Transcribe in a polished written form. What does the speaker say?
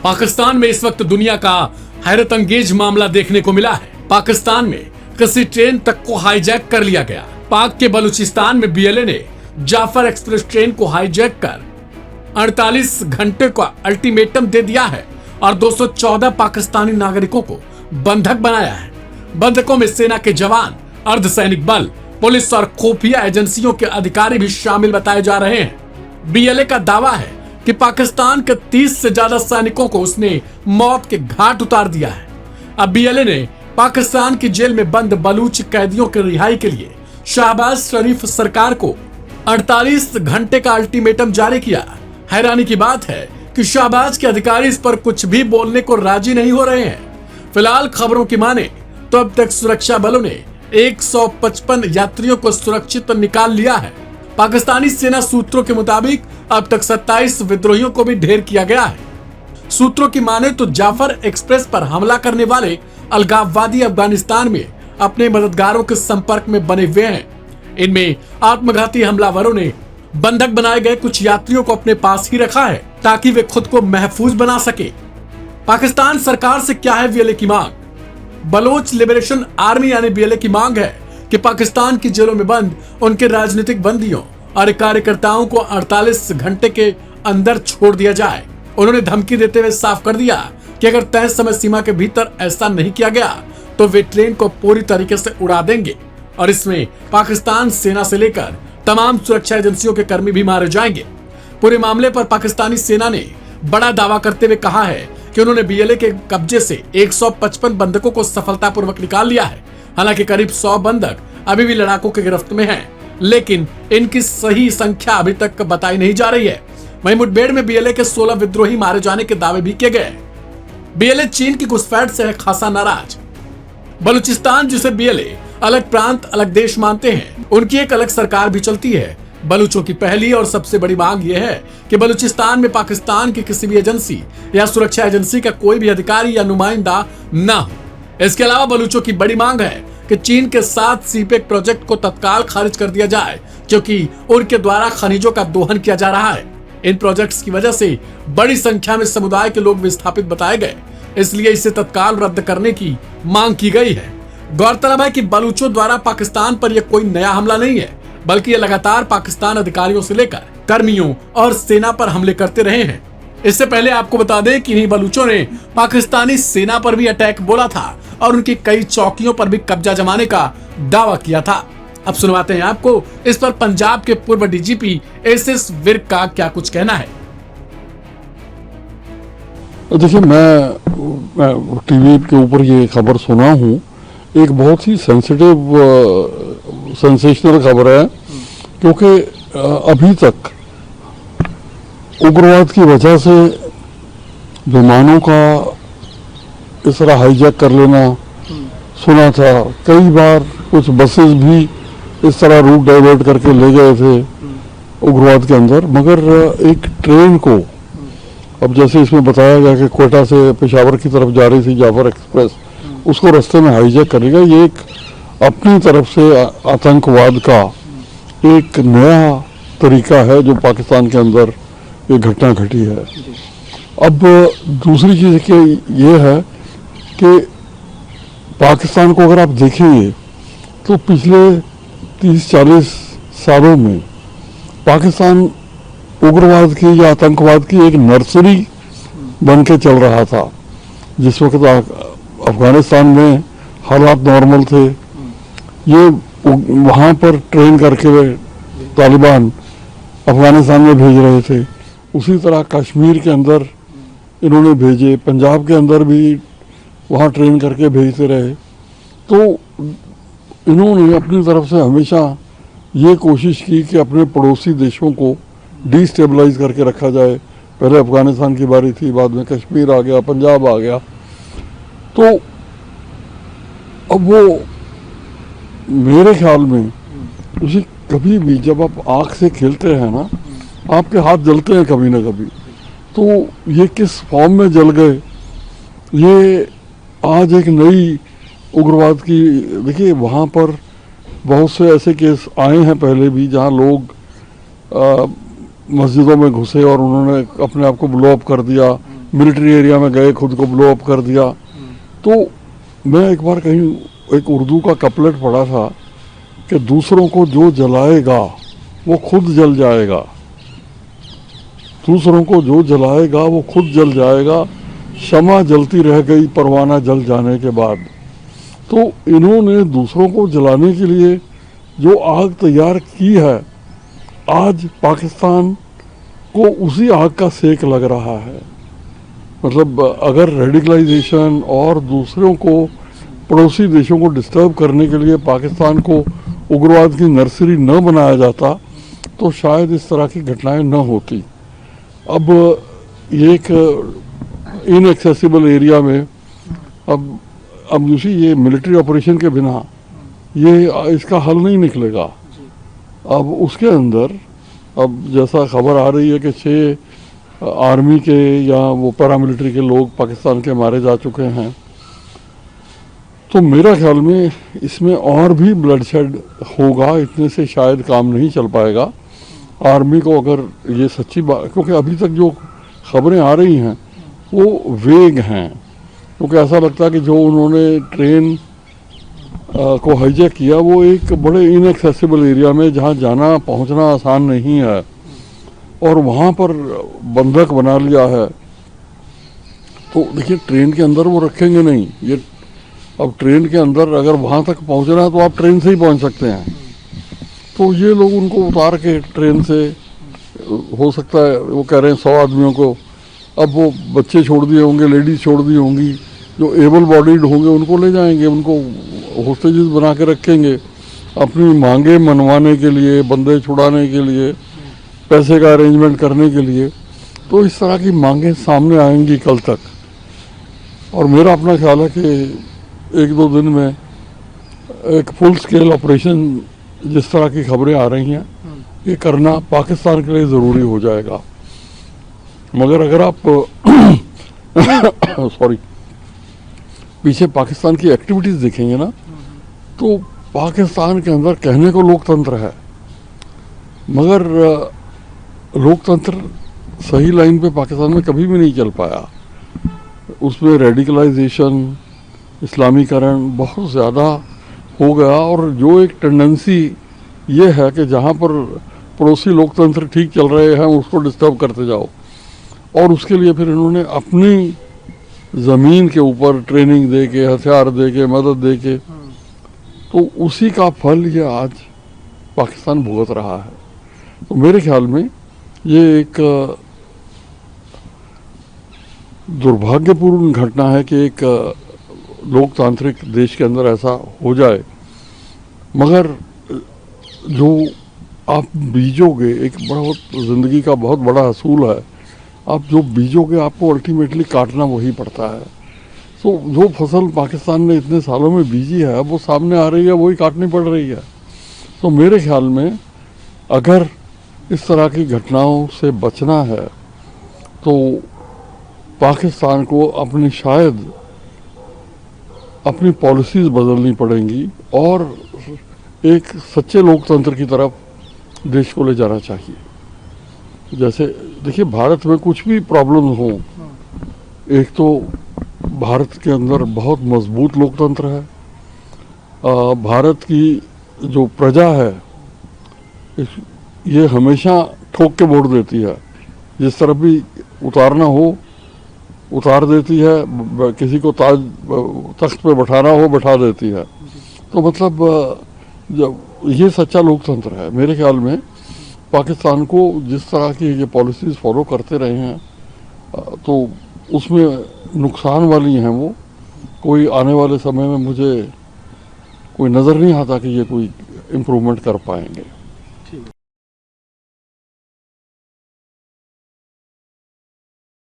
पाकिस्तान में इस वक्त दुनिया का हैरत अंगेज मामला देखने को मिला है। पाकिस्तान में किसी ट्रेन तक को हाईजैक कर लिया गया। पाक के बलूचिस्तान में बीएलए ने जाफर एक्सप्रेस ट्रेन को हाईजैक कर 48 घंटे का अल्टीमेटम दे दिया है और 214 पाकिस्तानी नागरिकों को बंधक बनाया है। बंधकों में सेना के जवान, अर्धसैनिक बल, पुलिस और खुफिया एजेंसियों के अधिकारी भी शामिल बताए जा रहे हैं। बीएलए का दावा है कि पाकिस्तान के 30 से ज्यादा सैनिकों को उसने मौत के घाट उतार दिया है। अब बीएलए ने पाकिस्तान की जेल में बंद बलूच कैदियों की रिहाई के लिए शहबाज शरीफ सरकार को 48 घंटे का अल्टीमेटम जारी किया। हैरानी की बात है कि शहबाज के अधिकारी इस पर कुछ भी बोलने को राजी नहीं हो रहे हैं। फिलहाल खबरों की माने तो अब तक सुरक्षा बलों ने 155 यात्रियों को सुरक्षित निकाल लिया है। पाकिस्तानी सेना सूत्रों के मुताबिक अब तक 27 विद्रोहियों को भी ढेर किया गया है। सूत्रों की माने तो जाफर एक्सप्रेस पर हमला करने वाले अलगाववादी अफगानिस्तान में अपने मददगारों के संपर्क में बने हुए हैं। इनमें आत्मघाती हमलावरों ने बंधक बनाए गए कुछ यात्रियों को अपने पास ही रखा है ताकि वे खुद को महफूज बना सके। पाकिस्तान सरकार से क्या है बीएलए की मांग? बलोच लिबरेशन आर्मी यानी बीएलए की मांग है कि पाकिस्तान की जेलों में बंद उनके राजनीतिक बंदियों और कार्यकर्ताओं को 48 घंटे के अंदर छोड़ दिया जाए। उन्होंने धमकी देते हुए साफ कर दिया कि अगर तय समय सीमा के भीतर ऐसा नहीं किया गया तो वे ट्रेन को पूरी तरीके से उड़ा देंगे और इसमें पाकिस्तान सेना से लेकर तमाम सुरक्षा एजेंसियों के कर्मी भी मारे जाएंगे। पूरे मामले पर पाकिस्तानी सेना ने बड़ा दावा करते हुए कहा है कि उन्होंने बीएलए के कब्जे से 155 बंधकों को सफलतापूर्वक निकाल लिया है। हालांकि करीब 100 बंधक अभी भी लड़ाकों के गिरफ्त में हैं, लेकिन इनकी सही संख्या अभी तक बताई नहीं जा रही है। वहीं मुठभेड़ में बीएलए के 16 विद्रोही मारे जाने के दावे भी किए गए। बीएलए चीन की घुसपैठ से है खासा नाराज। बलूचिस्तान जिसे बीएलए अलग प्रांत अलग देश मानते हैं, उनकी एक अलग सरकार भी चलती है। बलूचों की पहली और सबसे बड़ी मांग यह है कि बलूचिस्तान में पाकिस्तान की किसी भी एजेंसी या सुरक्षा एजेंसी का कोई भी अधिकारी या नुमाइंदा न हो। इसके अलावा बलूचों की बड़ी मांग है कि चीन के साथ सीपेक प्रोजेक्ट को तत्काल खारिज कर दिया जाए, क्योंकि उनके द्वारा खनिजों का दोहन किया जा रहा है। इन प्रोजेक्ट्स की वजह से बड़ी संख्या में समुदाय के लोग विस्थापित बताए गए, इसलिए इसे तत्काल रद्द करने की मांग की गई है। गौरतलब है कि बलूचों द्वारा पाकिस्तान पर यह कोई नया हमला नहीं है, बल्कि ये लगातार पाकिस्तान अधिकारियों से लेकर कर्मियों और सेना पर हमले करते रहे हैं। इससे पहले आपको बता दें कि इन्हीं बलूचों ने पाकिस्तानी सेना पर भी अटैक बोला था और उनकी कई चौकियों पर भी कब्जा जमाने का दावा किया था। अब सुनवाते हैं आपको इस पर पंजाब के पूर्व डीजीपी एसएस विर्क का क्या कुछ कहना है। देखिए, मैं टीवी के ऊपर ये खबर सुना हूँ। एक बहुत ही सेंसेशनल खबर है, क्योंकि अभी तक उग्रवाद की वजह से विमानों का इस तरह हाईजैक कर लेना सुना था। कई बार कुछ बसेस भी इस तरह रूट डाइवर्ट करके ले गए थे उग्रवाद के अंदर, मगर एक ट्रेन को, अब जैसे इसमें बताया गया कि कोयटा से पेशावर की तरफ जा रही थी जाफर एक्सप्रेस, उसको रास्ते में हाईजैक करेगा। ये एक अपनी तरफ से आतंकवाद का एक नया तरीका है जो पाकिस्तान के अंदर ये घटना घटी है। अब दूसरी चीज़ ये है कि पाकिस्तान को अगर आप देखेंगे तो पिछले 30-40 सालों में पाकिस्तान उग्रवाद की या आतंकवाद की एक नर्सरी बन के चल रहा था। जिस वक्त अफगानिस्तान में हालात नॉर्मल थे, ये वहाँ पर ट्रेन करके तालिबान अफगानिस्तान में भेज रहे थे। उसी तरह कश्मीर के अंदर इन्होंने भेजे, पंजाब के अंदर भी वहाँ ट्रेन करके भेजते रहे। तो इन्होंने अपनी तरफ से हमेशा ये कोशिश की कि अपने पड़ोसी देशों को डिस्टेबलाइज करके रखा जाए। पहले अफगानिस्तान की बारी थी, बाद में कश्मीर आ गया, पंजाब आ गया। तो अब वो मेरे ख्याल में उसे कभी भी जब आप आँख से खेलते हैं ना, आपके हाथ जलते हैं कभी ना कभी। तो ये किस फॉर्म में जल गए, ये आज एक नई उग्रवाद की, देखिए वहाँ पर बहुत से ऐसे केस आए हैं पहले भी जहाँ लोग मस्जिदों में घुसे और उन्होंने अपने आप को ब्लो अप कर दिया, मिलिट्री एरिया में गए, खुद को ब्लो अप कर दिया। तो मैं एक बार कहीं एक उर्दू का कपलेट पढ़ा था कि दूसरों को जो जलाएगा वो खुद जल जाएगा, दूसरों को जो जलाएगा वो खुद जल जाएगा, शमा जलती रह गई परवाना जल जाने के बाद। तो इन्होंने दूसरों को जलाने के लिए जो आग तैयार की है, आज पाकिस्तान को उसी आग का सेक लग रहा है। मतलब अगर रेडिकलाइजेशन और दूसरों को, पड़ोसी देशों को डिस्टर्ब करने के लिए पाकिस्तान को उग्रवाद की नर्सरी न बनाया जाता तो शायद इस तरह की घटनाएं न होती। अब एक इनएक्सेसिबल एरिया में अब दूसरी ये मिलिट्री ऑपरेशन के बिना ये इसका हल नहीं निकलेगा। अब उसके अंदर अब जैसा खबर आ रही है कि 6 आर्मी के या वो पैरामिलिट्री के लोग पाकिस्तान के मारे जा चुके हैं, तो मेरा ख्याल में इसमें और भी ब्लडशेड होगा, इतने से शायद काम नहीं चल पाएगा। आर्मी को अगर ये सच्ची बात, क्योंकि अभी तक जो खबरें आ रही हैं वो वेग हैं, क्योंकि ऐसा लगता है कि जो उन्होंने ट्रेन को हाईजैक किया वो एक बड़े इनएक्सेसिबल एरिया में, जहाँ जाना पहुंचना आसान नहीं है, और वहाँ पर बंधक बना लिया है। तो देखिए ट्रेन के अंदर वो रखेंगे नहीं, ये अब ट्रेन के अंदर अगर वहाँ तक पहुँचना है तो आप ट्रेन से ही पहुँच सकते हैं। तो ये लोग उनको उतार के ट्रेन से, हो सकता है वो कह रहे हैं 100 आदमियों को, अब वो बच्चे छोड़ दिए होंगे, लेडीज छोड़ दी होंगी, जो एबल बॉडीड होंगे उनको ले जाएंगे, उनको होस्टेजेस बना के रखेंगे अपनी मांगे मनवाने के लिए, बंदे छुड़ाने के लिए, पैसे का अरेंजमेंट करने के लिए। तो इस तरह की मांगे सामने आएंगी कल तक, और मेरा अपना ख्याल है कि 1-2 दिन में एक फुल स्केल ऑपरेशन जिस तरह की खबरें आ रही हैं ये करना पाकिस्तान के लिए ज़रूरी हो जाएगा। मगर अगर आप सॉरी पीछे पाकिस्तान की एक्टिविटीज़ देखेंगे ना, तो पाकिस्तान के अंदर कहने को लोकतंत्र है, मगर लोकतंत्र सही लाइन पे पाकिस्तान में कभी भी नहीं चल पाया। उसमें रेडिकलाइजेशन, इस्लामीकरण बहुत ज़्यादा हो गया, और जो एक टेंडेंसी ये है कि जहाँ पर पड़ोसी लोकतंत्र ठीक चल रहे हैं उसको डिस्टर्ब करते जाओ, और उसके लिए फिर इन्होंने अपनी ज़मीन के ऊपर ट्रेनिंग दे के, हथियार दे के, मदद दे के, तो उसी का फल ये आज पाकिस्तान भुगत रहा है। तो मेरे ख्याल में ये एक दुर्भाग्यपूर्ण घटना है कि एक लोकतांत्रिक देश के अंदर ऐसा हो जाए। मगर जो आप बीजोगे, एक बहुत ज़िंदगी का बहुत बड़ा असूल है, आप जो बीजोगे आपको अल्टीमेटली काटना वही पड़ता है। तो जो फसल पाकिस्तान ने इतने सालों में बीजी है वो सामने आ रही है, वही काटनी पड़ रही है। तो मेरे ख्याल में अगर इस तरह की घटनाओं से बचना है तो पाकिस्तान को अपनी शायद अपनी पॉलिसीज़ बदलनी पड़ेंगी और एक सच्चे लोकतंत्र की तरफ देश को ले जाना चाहिए। जैसे देखिए भारत में कुछ भी प्रॉब्लम हो, एक तो भारत के अंदर बहुत मजबूत लोकतंत्र है, भारत की जो प्रजा है ये हमेशा ठोक के वोट देती है, जिस तरफ भी उतारना हो उतार देती है, किसी को तख्त पे बैठाना हो बैठा देती है। तो मतलब जब ये सच्चा लोकतंत्र है, मेरे ख्याल में पाकिस्तान को जिस तरह की ये पॉलिसीज़ फॉलो करते रहे हैं तो उसमें नुकसान वाली हैं वो, कोई आने वाले समय में मुझे कोई नज़र नहीं आता कि ये कोई इम्प्रूवमेंट कर पाएंगे।